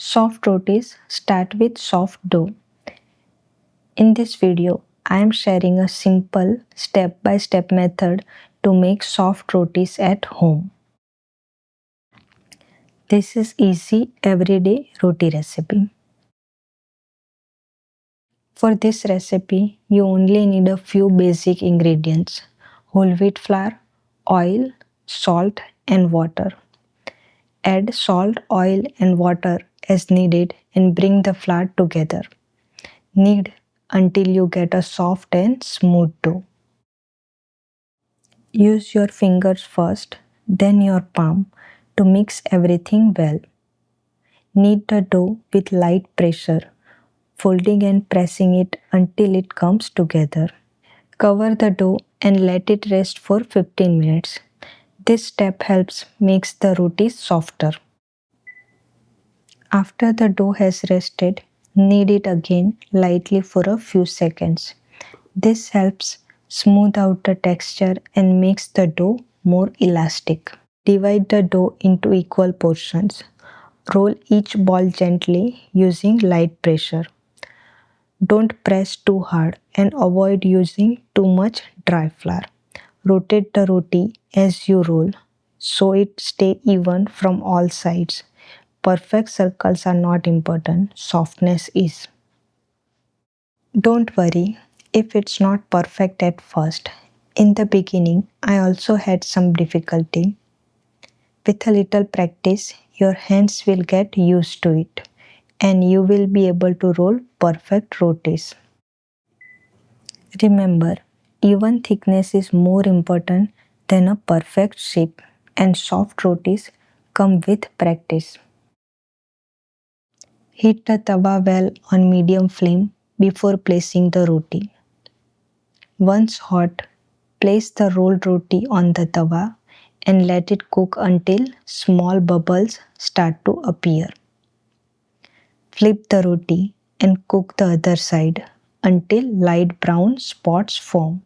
Soft rotis start with soft dough. In this video, I am sharing a simple step-by-step method to make soft rotis at home. This is easy everyday roti recipe. For this recipe, you only need a few basic ingredients: whole wheat flour, oil, salt and water. Add salt, oil and water as needed and bring the flour together. Knead until you get a soft and smooth dough. Use your fingers first, then your palm to mix everything well. Knead the dough with light pressure, folding and pressing it until it comes together. Cover the dough and let it rest for 15 minutes. This step helps makes the roti softer. After the dough has rested, knead it again lightly for a few seconds. This helps smooth out the texture and makes the dough more elastic. Divide the dough into equal portions. Roll each ball gently using light pressure. Don't press too hard and avoid using too much dry flour. Rotate the roti as you roll so it stay even from all sides. Perfect circles are not important, softness is. Don't worry if it's not perfect at first. In the beginning, I also had some difficulty. With a little practice, your hands will get used to it and you will be able to roll perfect rotis. Remember, even thickness is more important than a perfect shape, and soft rotis come with practice. Heat the tawa well on medium flame before placing the roti. Once hot, place the rolled roti on the tawa and let it cook until small bubbles start to appear. Flip the roti and cook the other side until light brown spots form.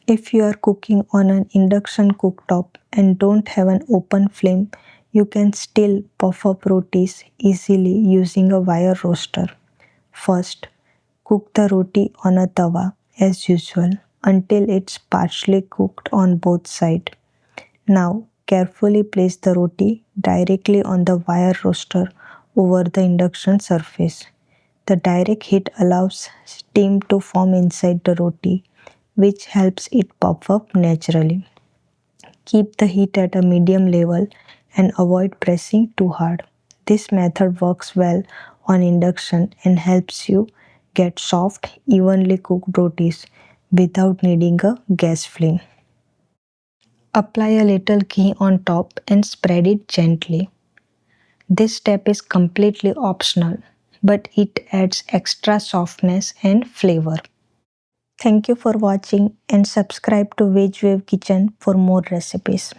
If you are cooking on an induction cooktop and don't have an open flame, you can still puff up rotis easily using a wire roaster. First, cook the roti on a tawa as usual until it's partially cooked on both sides. Now, carefully place the roti directly on the wire roaster over the induction surface. The direct heat allows steam to form inside the roti, which helps it puff up naturally. Keep the heat at a medium level and avoid pressing too hard. This method works well on induction and helps you get soft, evenly cooked rotis without needing a gas flame. Apply a little ghee on top and spread it gently. This step is completely optional, but it adds extra softness and flavor. Thank you for watching and subscribe to Veg Wave Kitchen for more recipes.